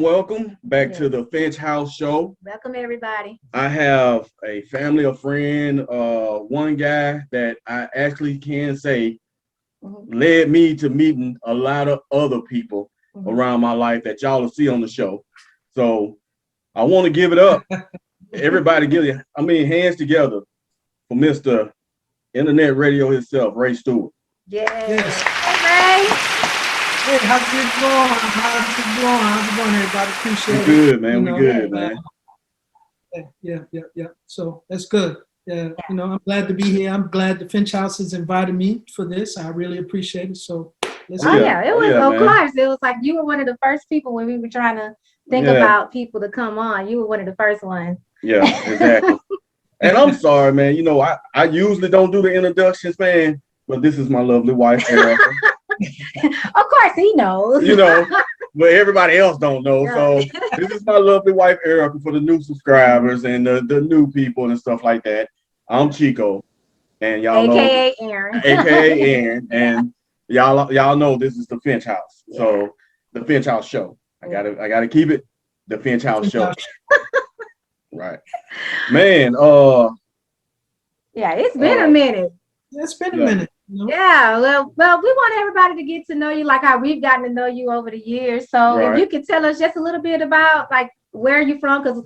Welcome back to the Finch House Show. Welcome, everybody. I have a family, a friend, one guy that I actually can say led me to meeting a lot of other people around my life that y'all will see on the show. So I want to give it up. Everybody hands together for Mr. Internet Radio himself, Ray Stewart. Yes. Hey, Ray. Hey, how's it going? How's it going, everybody? Appreciate it. Good, man. We good, man. Yeah. So that's good. Yeah, I'm glad to be here. I'm glad the Finch House has invited me for this. I really appreciate it. So let's Of course. It was like you were one of the first people when we were trying to think about people to come on. You were one of the first ones. Yeah, exactly. And I'm sorry, man. I usually don't do the introductions, man, but this is my lovely wife, Erica. Of course he knows. But everybody else don't know. So this is my lovely wife, Erica, for the new subscribers and the new people and stuff like that. I'm Chico, and y'all AKA know Aaron. AKA Aaron, and y'all know this is the Finch House. Yeah. So the Finch House Show. I gotta keep it the Finch House Show. Right. Man, yeah, it's been a minute. It's been a minute. Yeah, well, we want everybody to get to know you like how we've gotten to know you over the years. So if you could tell us just a little bit about like where you're from, because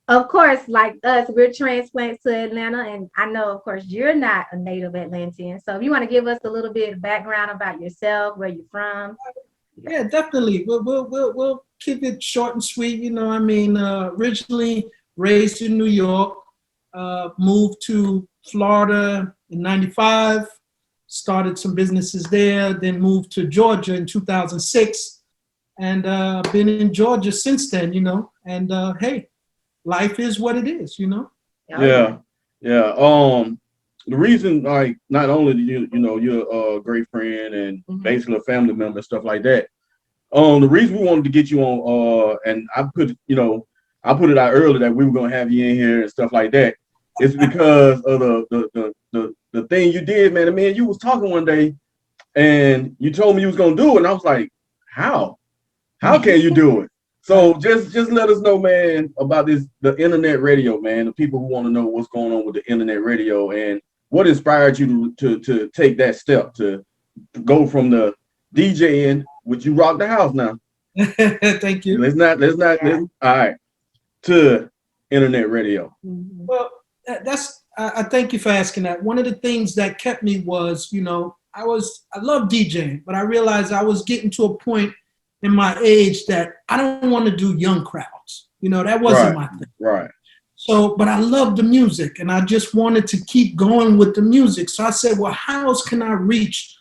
of course, like us, we're transplants to Atlanta, and I know, of course, you're not a native Atlantean. So if you want to give us a little bit of background about yourself, where you're from. Yeah, definitely. We'll keep it short and sweet. Originally raised in New York, moved to Florida in '95. Started some businesses there, then moved to Georgia in 2006, and been in Georgia since then, and hey, life is what it is, Yeah. The reason, like, not only do you're a great friend and basically a family member and stuff like that. The reason we wanted to get you on, and I put it out earlier that we were gonna have you in here and stuff like that. It's because of the thing you did, man. Man, you was talking one day, and you told me you was gonna do it, and I was like, "How? How can you do it?" So just let us know, man, about the internet radio, man. The people who want to know what's going on with the internet radio and what inspired you to take that step to go from the DJing, which you rock the house now. Thank you. All right, to internet radio. Well, I thank you for asking that. One of the things that kept me was, I love DJing, but I realized I was getting to a point in my age that I don't want to do young crowds. That wasn't my thing. Right. So, but I love the music, and I just wanted to keep going with the music. So I said, well, how else can I reach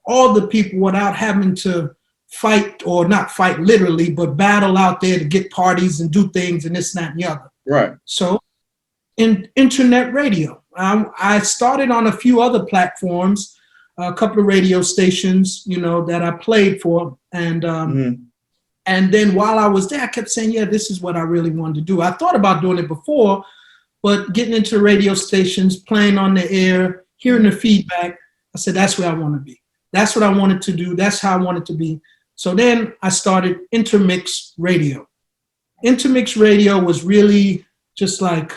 all the people without having to fight, or not fight literally, but battle out there to get parties and do things and this, that, and the other. Right. So in internet radio, I started on a few other platforms, a couple of radio stations, that I played for. And then while I was there, I kept saying, yeah, this is what I really wanted to do. I thought about doing it before, but getting into radio stations, playing on the air, hearing the feedback, I said, that's where I want to be. That's what I wanted to do. That's how I wanted to be. So then I started INTERMIX Radio. INTERMIX Radio was really just like,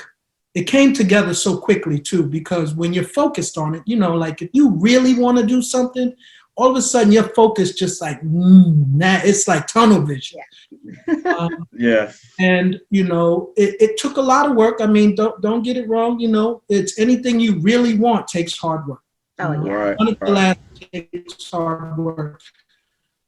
it came together so quickly too, because when you're focused on it, like if you really want to do something, all of a sudden your focus just like, it's like tunnel vision. Yeah. And, it took a lot of work. I mean, don't get it wrong. It's anything you really want takes hard work. Oh, yeah. Right. Right. Takes hard work.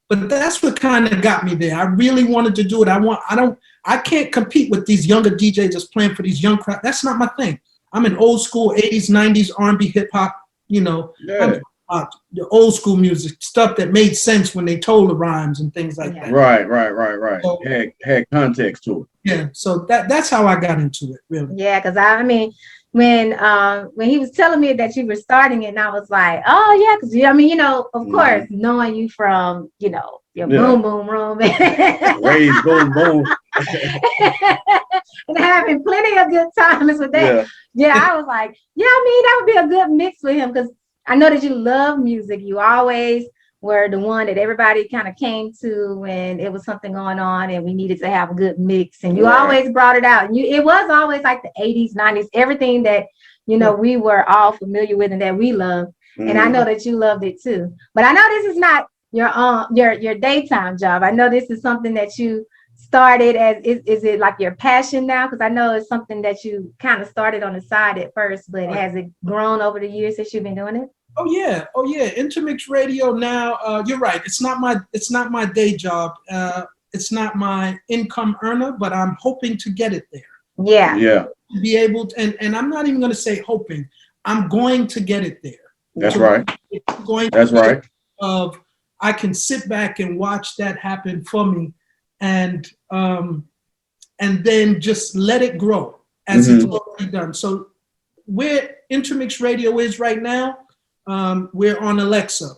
But that's what kind of got me there. I really wanted to do it. I can't compete with these younger DJs just playing for these young crowd. That's not my thing. I'm an old school 80s, 90s R&B, hip hop, the old school music, stuff that made sense when they told the rhymes and things like that. Right. So, had context to it. Yeah. So that's how I got into it, really. Yeah, because when he was telling me that you were starting it, and I was like, oh yeah, because of course, knowing you from your boom boom room Raise boom boom and having plenty of good times with that. I was like, that would be a good mix with him, because I know that you love music. You always were the one that everybody kind of came to when it was something going on and we needed to have a good mix. And you always brought it out. And it was always like the 80s, 90s, everything that, you know, we were all familiar with and that we loved. And I know that you loved it too. But I know this is not your daytime job. I know this is something that you started as, is it like your passion now? Because I know it's something that you kind of started on the side at first, but has it grown over the years since you've been doing it? Oh yeah. INTERMIX Radio now. You're right. It's not my day job. It's not my income earner, but I'm hoping to get it there. Yeah. To be able to, and I'm not even going to say hoping. I'm going to get it there. That's right. That's right. I can sit back and watch that happen for me, and then just let it grow as it's already done. So where INTERMIX Radio is right now, we're on Alexa,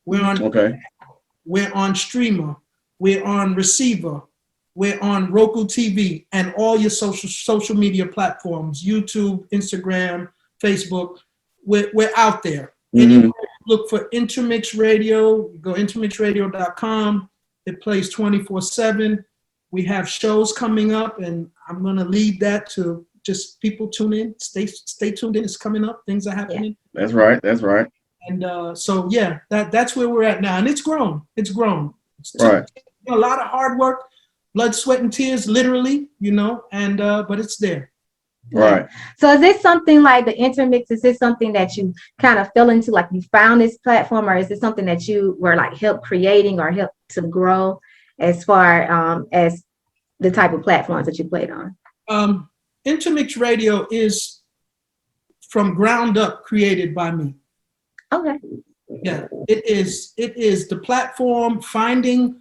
we're on Streamer, we're on Receiver, we're on Roku TV, and all your social media platforms, YouTube, Instagram, Facebook. We're out there. Anywhere you look for INTERMIX Radio, go intermixradio.com. It plays 24/7. We have shows coming up, and I'm going to lead that to just people tune in. Stay tuned in. It's coming up. Things are happening. That's right. And so yeah, that's where we're at now, and it's grown. It's right. A lot of hard work, blood, sweat, and tears, literally, you know. And but it's there. Right. So is this something like the INTERMIX? Is this something that you kind of fell into, like you found this platform, or is this something that you were like help creating or help to grow as far as the type of platforms that you played on? INTERMIX Radio is from ground up created by me. Okay. Yeah, it is the platform finding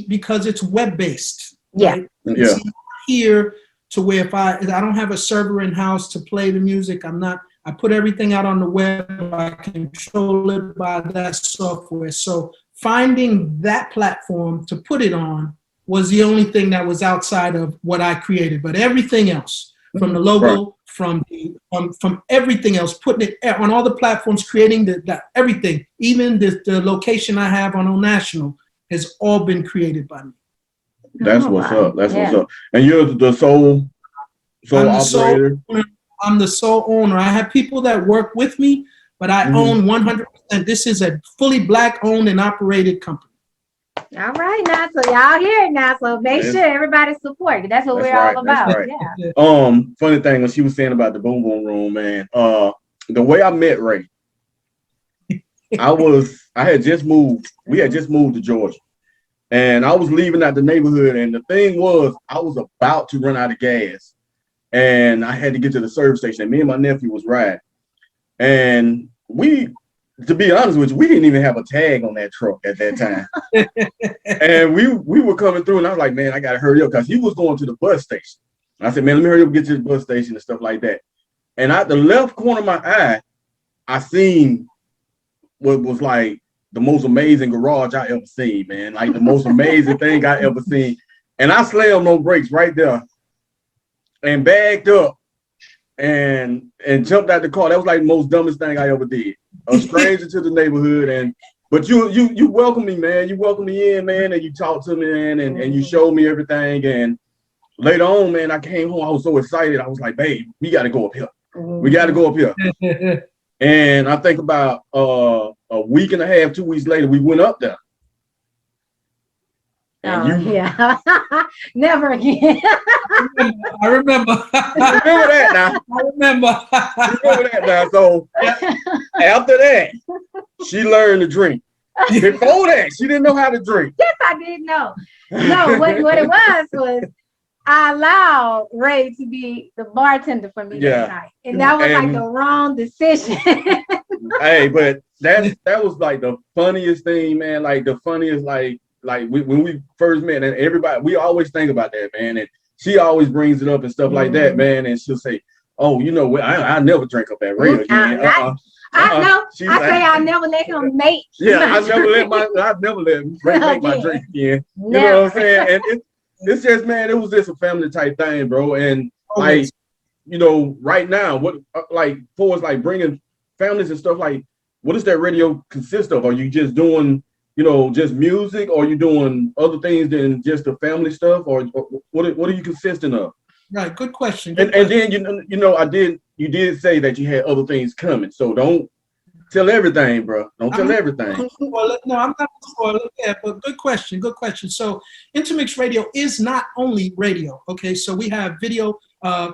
because it's web-based. Yeah. Right? It's not here to where if I don't have a server in house to play the music, I put everything out on the web. I control it by that software. So finding that platform to put it on was the only thing that was outside of what I created. But everything else, from the logo, from everything else, putting it on all the platforms, creating the everything, even the location I have on Old National, has all been created by me. That's what's up. What's up. And you're the sole operator? I'm the sole owner. I have people that work with me, but I own 100%. This is a fully Black owned and operated company. All right, now, so y'all hear it now. So make sure everybody support. That's what we're all about. Right. Yeah. Funny thing when she was saying about the Boom Boom Room, man. The way I met Ray, I had just moved. We had just moved to Georgia. And I was leaving out the neighborhood, and the thing was, I was about to run out of gas, and I had to get to the service station. And me and my nephew was riding, and to be honest with you, we didn't even have a tag on that truck at that time. And we were coming through, and I was like, man, I gotta hurry up, because he was going to the bus station. And I said, man, let me hurry up and get to the bus station and stuff like that. And out the left corner of my eye, I seen what was like the most amazing garage I ever seen, man. Like the most amazing thing I ever seen. And I slammed no brakes right there and bagged up and jumped out the car. That was like the most dumbest thing I ever did. A stranger to the neighborhood. But you welcomed me, man. You welcomed me in, man, and you talked to me, man, and you showed me everything. And later on, man, I came home. I was so excited. I was like, babe, we got to go up here. We got to go up here. And I think about a week and a half, 2 weeks later, we went up there. Yeah. Never again. I remember. Remember that now. I remember. Remember that now. So after that, she learned to drink. Before that, she didn't know how to drink. Yes, I did know. No, what it was I allowed Ray to be the bartender for me that night. And that was like the wrong decision. Hey, but that was like the funniest thing, man. Like the funniest, like when we first met, and everybody, we always think about that, man. And she always brings it up and stuff like that, man. And she'll say, "Oh, you know, I never drink up at Ray again." I know. I'll never let him make. Yeah, I've never let Ray make my drink again. You know what I'm saying? And it's just, man, it was just a family type thing, bro. And like, you know, right now, what like for us, like bringing families and stuff, like what does that radio consist of? Are you just doing, you know, just music, or are you doing other things than just the family stuff, or what are you consisting of? Right, good question. And then you know you did say that you had other things coming, so don't tell everything, bro. Don't tell everything. No, I'm not gonna spoil it. Yeah, but good question. Good question. So, INTERMIX Radio is not only radio. Okay, so we have video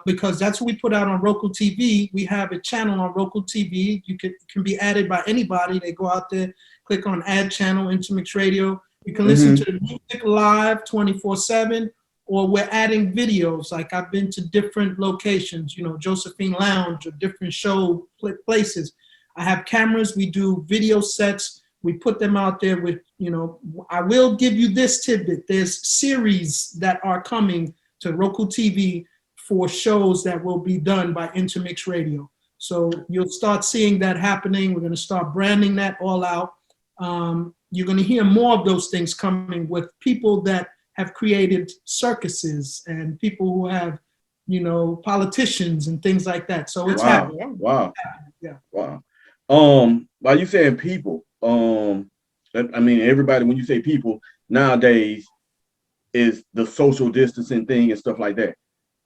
because that's what we put out on Roku TV. We have a channel on Roku TV. You can be added by anybody. They go out there, click on Add Channel, INTERMIX Radio. You can listen to the music live 24/7, or we're adding videos. Like I've been to different locations, you know, Josephine Lounge or different show places. I have cameras, we do video sets, we put them out there with, you know, I will give you this tidbit. There's series that are coming to Roku TV for shows that will be done by INTERMIX Radio. So you'll start seeing that happening. We're gonna start branding that all out. You're gonna hear more of those things coming with people that have created circuses and people who have, you know, politicians and things like that. So it's happening. Wow. Yeah. Wow. By you saying people, I mean, everybody, when you say people nowadays is the social distancing thing and stuff like that.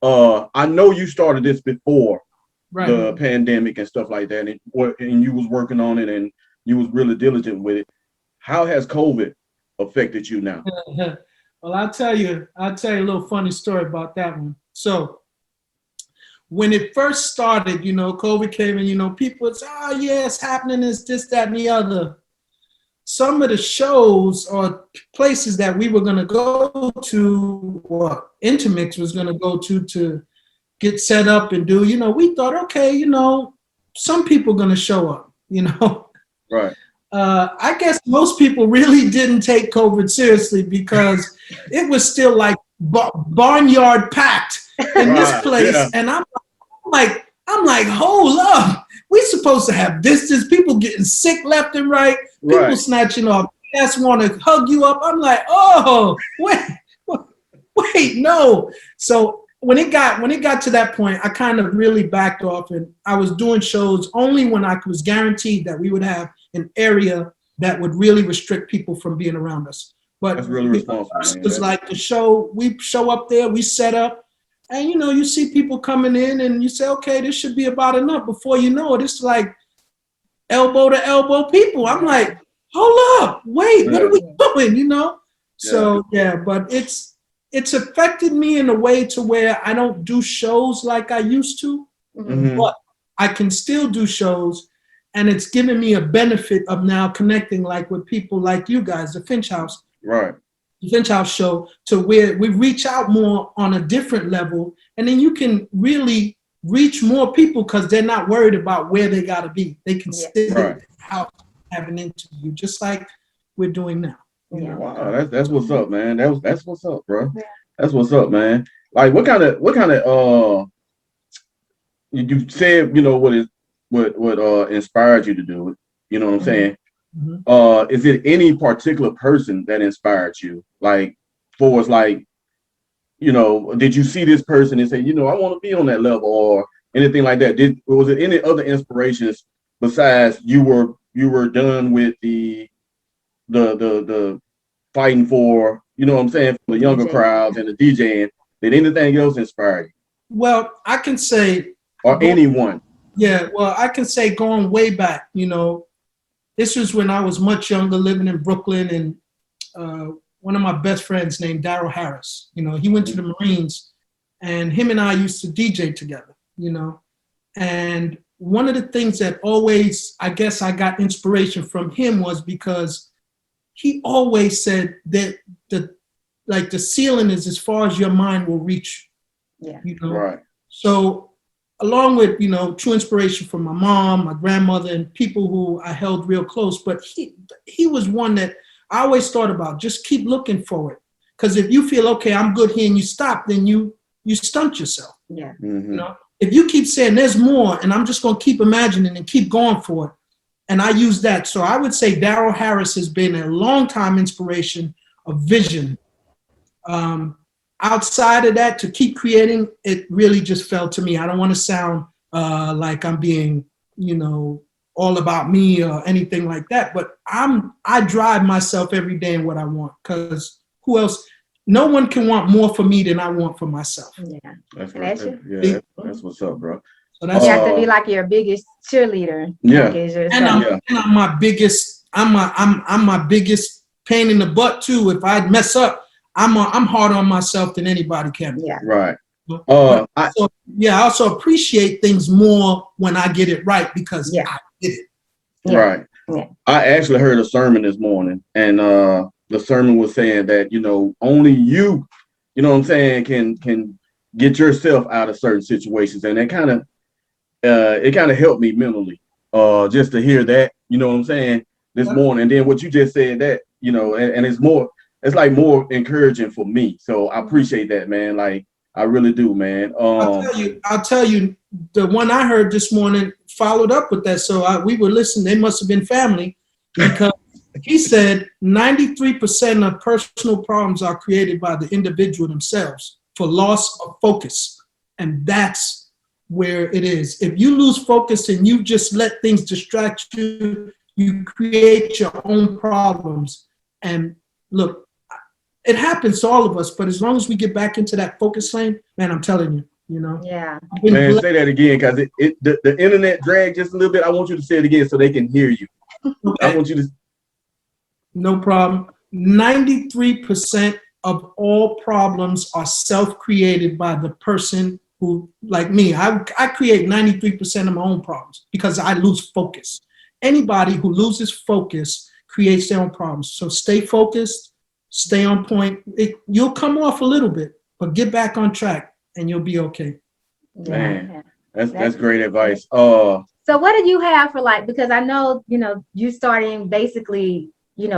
I know you started this before the pandemic and stuff like that, and you was working on it and you was really diligent with it. How has COVID affected you now? Well, I'll tell you a little funny story about that one. So when it first started, you know, COVID came and, you know, people would say, oh, yeah, it's happening, it's this, that, and the other. Some of the shows or places that we were going to go to, or INTERMIX was going to go to get set up and do, you know, we thought, okay, you know, some people are going to show up, you know. Right. I guess most people really didn't take COVID seriously because it was still like barnyard packed in this place. Yeah. And I'm like, hold up. We supposed to have distance. People getting sick left and right. People snatching off. Just want to hug you up. I'm like, oh, wait, no. So when it got to that point, I kind of really backed off, and I was doing shows only when I was guaranteed that we would have an area that would really restrict people from being around us. But that's really responsible. It was like the show. We show up there, we set up. And, you know, you see people coming in and you say, okay, this should be about enough. Before you know it, it's like elbow to elbow people. I'm like, hold up, wait, what are we doing, you know? So, but it's affected me in a way to where I don't do shows like I used to, but I can still do shows. And it's given me a benefit of now connecting like with people like you guys, the FINCH House. Right. FINCH House show, to where we reach out more on a different level, and then you can really reach more people because they're not worried about where they got to be. They can sit in the house, have an interview, just like we're doing now. Yeah. Wow, that's what's up, man. That's what's up, bro. Yeah. That's what's up, man. Like, what kind of you said, you know, what inspired you to do it? You know what I'm saying? Is it any particular person that inspired you? Like, for us, like, you know, did you see this person and say, you know, I want to be on that level, or anything like that? Was it any other inspirations besides you were done with the fighting for, you know what I'm saying, for the younger crowds and the DJing? Did anything else inspire you? Well, I can say, or anyone. Yeah, well, I can say going way back, you know, this was when I was much younger, living in Brooklyn, and one of my best friends named Daryl Harris, you know, he went to the Marines, and him and I used to DJ together, you know. And one of the things that always, I guess I got inspiration from him was because he always said that the ceiling is as far as your mind will reach. Yeah. You know? Right. So along with, you know, true inspiration from my mom, my grandmother, and people who I held real close, but he was one that I always thought about. Just keep looking for it. Because if you feel, okay, I'm good here, and you stop, then you stunt yourself. Yeah. You know, if you keep saying there's more, and I'm just going to keep imagining and keep going for it, and I use that. So I would say Daryl Harris has been a long time inspiration of vision. Outside of that, to keep creating, it really just fell to me. I don't want to sound like I'm being, you know, all about me or anything like that, but I drive myself every day in what I want, because who else? No one can want more for me than I want for myself. Yeah. That's And right. that's you. Yeah, that's what's up, bro. So You that's have to be like your biggest cheerleader. Yeah. Like, is and yourself. I'm my biggest. I'm my biggest pain in the butt too. If I mess up, I'm harder on myself than anybody can be. Yeah. Right. I also appreciate things more when I get it right, because I did it. Yeah. Right. Yeah. I actually heard a sermon this morning, and the sermon was saying that, only you know what I'm saying, can get yourself out of certain situations, and it kind of helped me mentally, just to hear that, you know what I'm saying, this morning. And then what you just said, that, and it's like more encouraging for me. So I appreciate that, man. Like, I really do, man. I'll tell you, the one I heard this morning followed up with that. So we were listening. They must have been family, because he said 93% of personal problems are created by the individual themselves for loss of focus. And that's where it is. If you lose focus and you just let things distract you, you create your own problems. And look, it happens to all of us, but as long as we get back into that focus lane, man, I'm telling you, Yeah. Man, say that again, because the internet dragged just a little bit. I want you to say it again so they can hear you. Okay. I want you to. No problem. 93% of all problems are self-created by the person who, like me, I create 93% of my own problems because I lose focus. Anybody who loses focus creates their own problems. So stay focused. Stay on point. You'll come off a little bit, but get back on track and you'll be okay. Man, that's great advice. So what do you have for, like, because I know, you starting basically,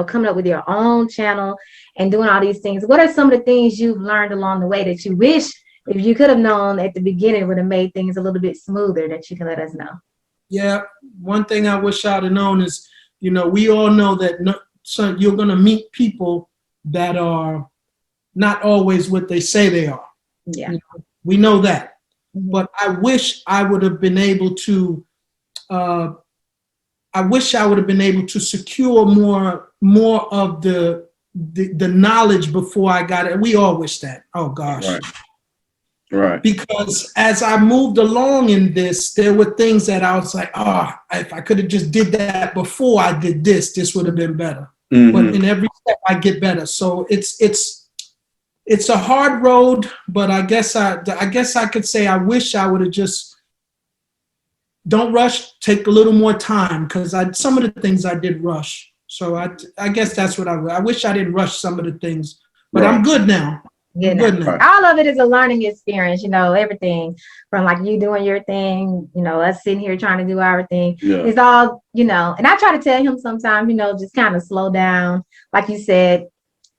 coming up with your own channel and doing all these things. What are some of the things you've learned along the way that you wish, if you could have known at the beginning, would have made things a little bit smoother, that you can let us know? Yeah, one thing I wish I'd have known is, we all know that you're going to meet people that are not always what they say they are. Yeah. We know that. Mm-hmm. But I wish I would have been able to secure more of the knowledge before I got it. We all wish that. Oh gosh. Right. Because as I moved along in this, there were things that I was like, if I could have just did that before I did this would have been better. Mm-hmm. But in every step I get better. So it's a hard road, but I guess I could say I wish I would have just, don't rush, take a little more time, because some of the things I did rush. So I guess that's what I wish I didn't rush some of the things, but I'm good now. Yeah, good now. All of it is a learning experience, everything from like you doing your thing, us sitting here trying to do our thing. Yeah. It's all, and I try to tell him sometimes, just kind of slow down. Like you said,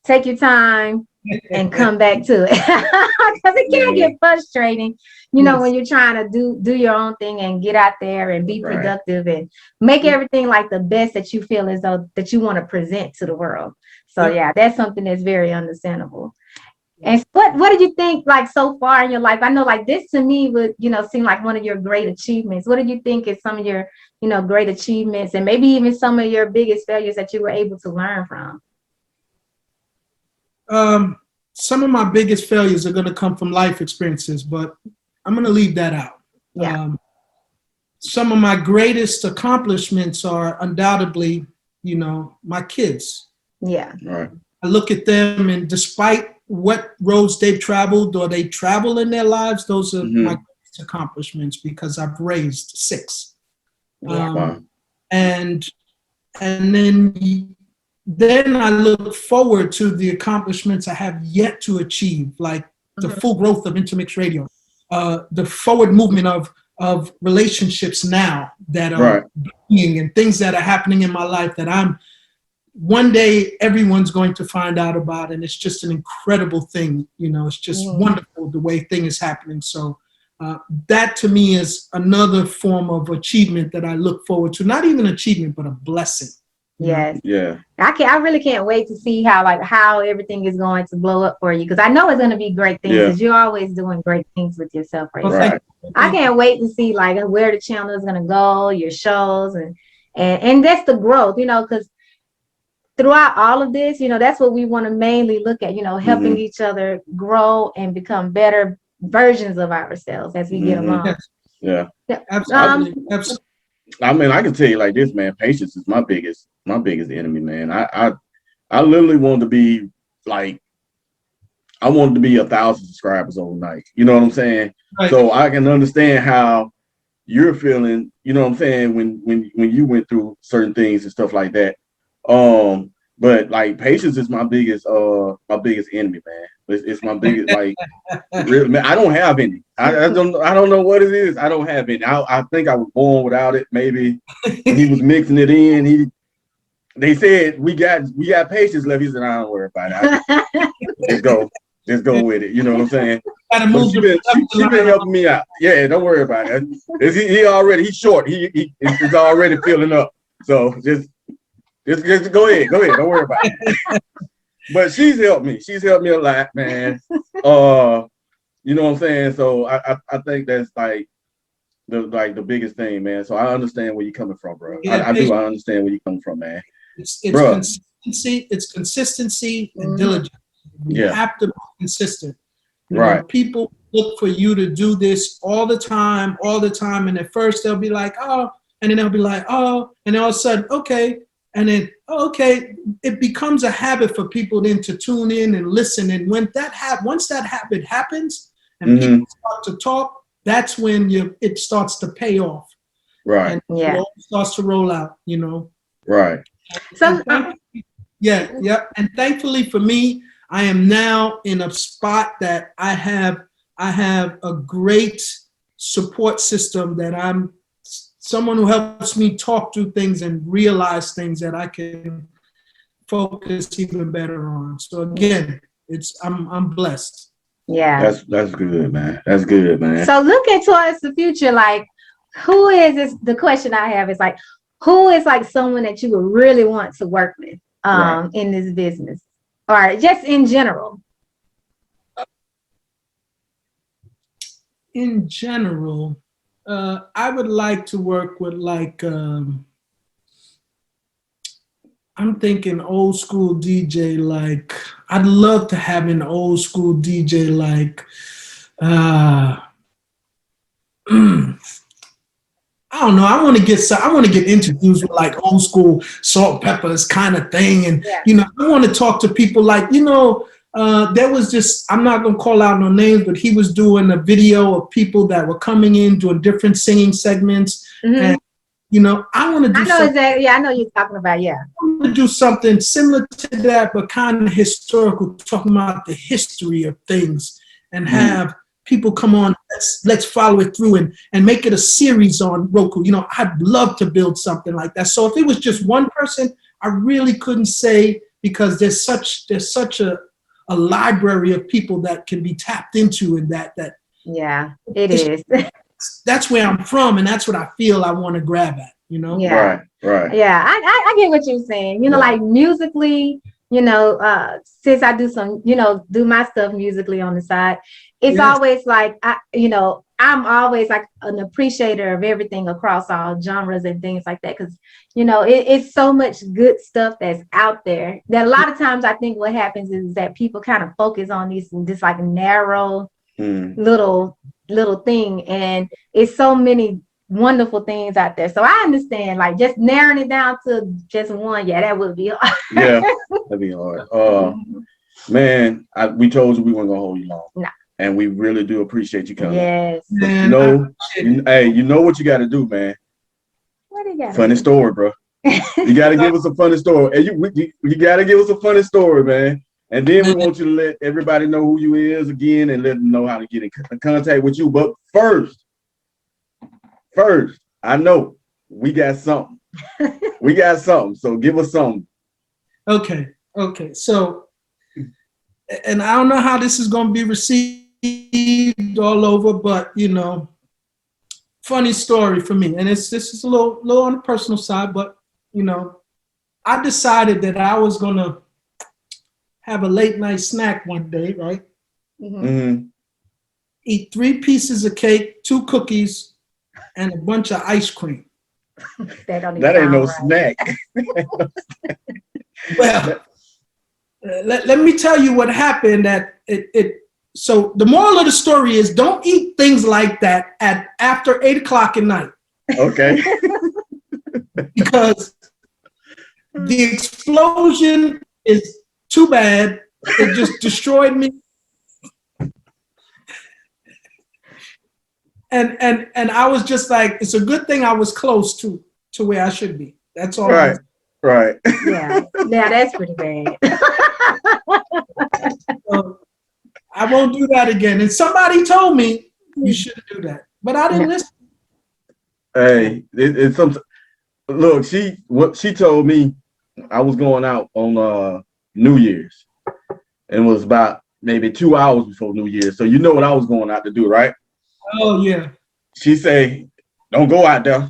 take your time and come back to it. Because it can get frustrating, when you're trying to do your own thing and get out there and be productive and make everything like the best that you feel as though that you want to present to the world. So yeah, that's something that's very understandable. And what did you think, like, so far in your life? I know, like, this to me would, seem like one of your great achievements. What did you think is some of your, great achievements, and maybe even some of your biggest failures that you were able to learn from? Some of my biggest failures are going to come from life experiences, but I'm going to leave that out. Yeah. Some of my greatest accomplishments are undoubtedly, my kids. Yeah. Right. I look at them, and despite what roads they've traveled or they travel in their lives, those are my greatest accomplishments, because I've raised 6. Yeah. And then I look forward to the accomplishments I have yet to achieve, like the full growth of INTERMIX Radio, the forward movement of relationships now that are being, and things that are happening in my life that one day everyone's going to find out about, and it's just an incredible thing. It's just wonderful the way thing is happening. So that to me is another form of achievement that I look forward to. Not even achievement, but a blessing. Yes. Yeah. I really can't wait to see how everything is going to blow up for you, because I know it's going to be great things, because you're always doing great things with yourself, right? Right. I can't wait to see like where the channel is going to go, your shows, and And that's the growth, you know, because throughout all of this, you know, that's what we want to mainly look at, you know, helping each other grow and become better versions of ourselves as we get along. Yeah. Absolutely. Absolutely. I mean, I can tell you like this, man. Patience is my biggest enemy, man. I literally want to be like, I wanted to be 1,000 subscribers overnight. You know what I'm saying? Right. So I can understand how you're feeling. You know what I'm saying when you went through certain things and stuff like that. But like patience is my biggest enemy, man. It's my biggest like really, man. I don't have any. I don't know what it is. I don't have any. I think I was born without it. Maybe he was mixing it in. They said we got patience left. He said, I don't worry about it. Just go with it. You know what I'm saying? She been helping me out. Yeah, don't worry about it. He's short. He's already filling up. So just go ahead. Don't worry about it. But she's helped me. She's helped me a lot, man. You know what I'm saying? So I think that's like the biggest thing, man. So I understand where you're coming from, bro. Yeah, I understand where you're coming from, man. It's consistency. It's consistency and diligence. You have to be consistent. You know, people look for you to do this all the time. And at first they'll be like, oh, and then they'll be like, oh, and then all of a sudden, okay. And then, okay, it becomes a habit for people then to tune in and listen. And when once that habit happens and people start to talk, that's when it starts to pay off. Right. And it starts to roll out, you know. Right. So And thankfully for me, I am now in a spot that I have a great support system that I'm someone who helps me talk through things and realize things that I can focus even better on. So again, I'm blessed. Yeah. That's good, man. That's good, man. So looking towards the future, like who is this? The question I have is like, who is like someone that you would really want to work with in this business or just in general? In general, I would like to work with like, I'm thinking old school DJ, like, I'd love to have an old school DJ like, I don't know. I want to get introduced with like old school Salt Peppers kind of thing. And, you know, I want to talk to people like, you know, there was this, I'm not going to call out no names, but he was doing a video of people that were coming in doing different singing segments. And, you know, I want to do I know you're talking about, I want to do something similar to that, but kind of historical, talking about the history of things and have people come on, let's follow it through and make it a series on Roku. You know, I'd love to build something like that. So if it was just one person, I really couldn't say, because there's such a library of people that can be tapped into, and that it is. That's where I'm from, and that's what I feel I want to grab at, you know? Right. Yeah, I get what you're saying. You know, like musically, you know, since I do some, you know, do my stuff musically on the side, it's always like, I'm always like an appreciator of everything across all genres and things like that. Because, you know, it's so much good stuff that's out there that a lot of times I think what happens is that people kind of focus on this like narrow little thing. And it's so many wonderful things out there. So I understand, like, just narrowing it down to just one. Yeah, that would be hard. Yeah, that'd be hard. Man, we told you we weren't gonna hold you long. No. And we really do appreciate you coming. Yes. Man, hey, you know what you got to do, man. What do you got? Funny story, bro. You got to give us a funny story. And you got to give us a funny story, man. And then we want you to let everybody know who you is again and let them know how to get in contact with you. But first, I know we got something. So give us something. Okay. So, and I don't know how this is going to be received all over, but, you know, funny story for me. And this is a little on the personal side, but, you know, I decided that I was going to have a late night snack one day, right? Eat 3 pieces of cake, 2 cookies, and a bunch of ice cream. That ain't no snack. Well, let me tell you what happened. So the moral of the story is don't eat things like that after 8 o'clock at night. Okay. Because the explosion is too bad. It just destroyed me. And I was just like, it's a good thing I was close to where I should be. That's all. Right. Right. Yeah, that's pretty bad. So I won't do that again. And somebody told me you shouldn't do that, but I didn't listen. Hey, it's some. Look, she told me I was going out on New Year's, and it was about maybe 2 hours before New Year's. So you know what I was going out to do, right? Oh yeah. She say, "Don't go out there,"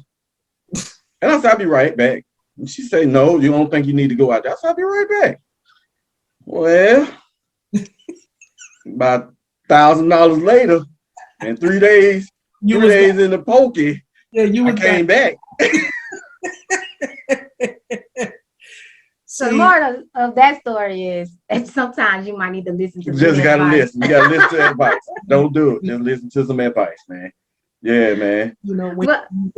and I said, "I'll be right back." And she say, "No, you don't think you need to go out there?" I said, "I'll be right back." Well, about $1,000 later, and 3 days, in the pokey, yeah, I came back. So the moral of that story is that sometimes you might need to listen to. Just gotta listen. You gotta listen to advice. Don't do it. Just listen to some advice, man. Yeah, man. You know, when you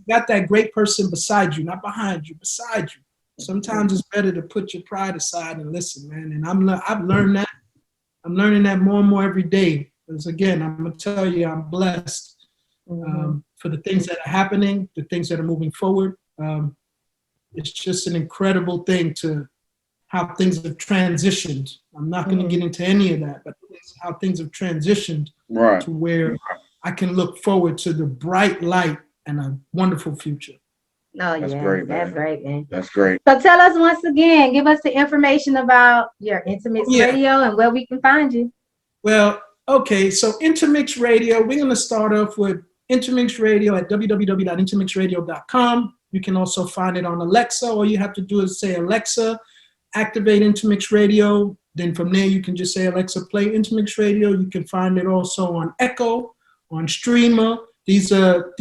got that great person beside you, not behind you, beside you. Sometimes it's better to put your pride aside and listen, man. And I've learned that. I'm learning that more and more every day. Because again, I'm gonna tell you, I'm blessed for the things that are happening, the things that are moving forward. It's just an incredible thing to how things have transitioned. I'm not going to get into any of that, but how things have transitioned to where I can look forward to the bright light and a wonderful future. Oh, that's great, man. That's great, man. That's great. So tell us once again, give us the information about your INTERMIX Radio and where we can find you. Well, okay, so INTERMIX Radio, we're going to start off with INTERMIX Radio at www.intermixradio.com. You can also find it on Alexa. All you have to do is say, Alexa, activate INTERMIX Radio. Then from there, you can just say, Alexa, play INTERMIX Radio. You can find it also on Echo, on Streamer. These are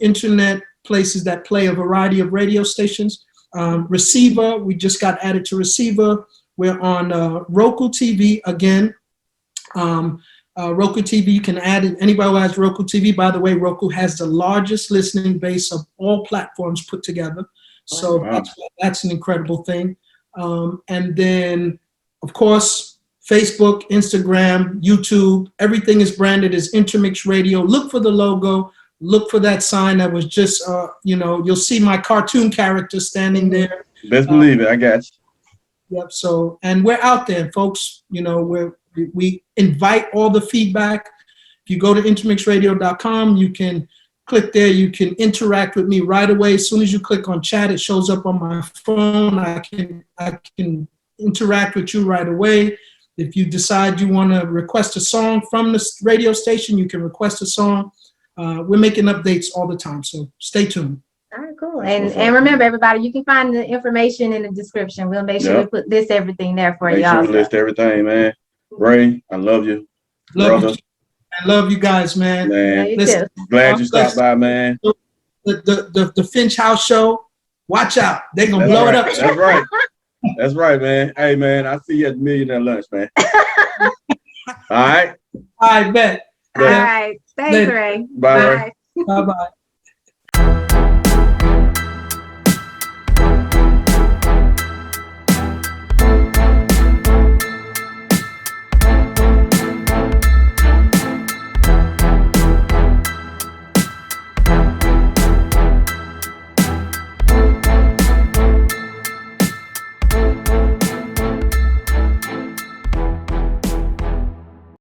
internet places that play a variety of radio stations. Receiver, we just got added to Receiver. We're on Roku TV again. Roku TV, you can add it. Anybody who has Roku TV, by the way, Roku has the largest listening base of all platforms put together. So that's an incredible thing. And then, of course, Facebook, Instagram, YouTube, everything is branded as INTERMIX Radio. Look for the logo. Look for that sign that was just, you'll see my cartoon character standing there. Best believe it, I got you. Yep. So, and we're out there, folks. We invite all the feedback. If you go to intermixradio.com, you can click there. You can interact with me right away. As soon as you click on chat, it shows up on my phone. I can interact with you right away. If you decide you want to request a song from the radio station, you can request a song. We're making updates all the time, so stay tuned. All right, cool. And remember, everybody, you can find the information in the description. We'll make sure we list everything there for y'all. Make sure we list everything, man. Ray, I love you. Love you. I love you guys, man. Listen, glad you stopped by, man. The FINCH House Show, watch out. They're going to blow it up. That's right. That's right, man. Hey, man, I'll see you at the Millionaire Lunch, man. All right? I bet. All right. Thanks, Ray. Bye. Bye-bye.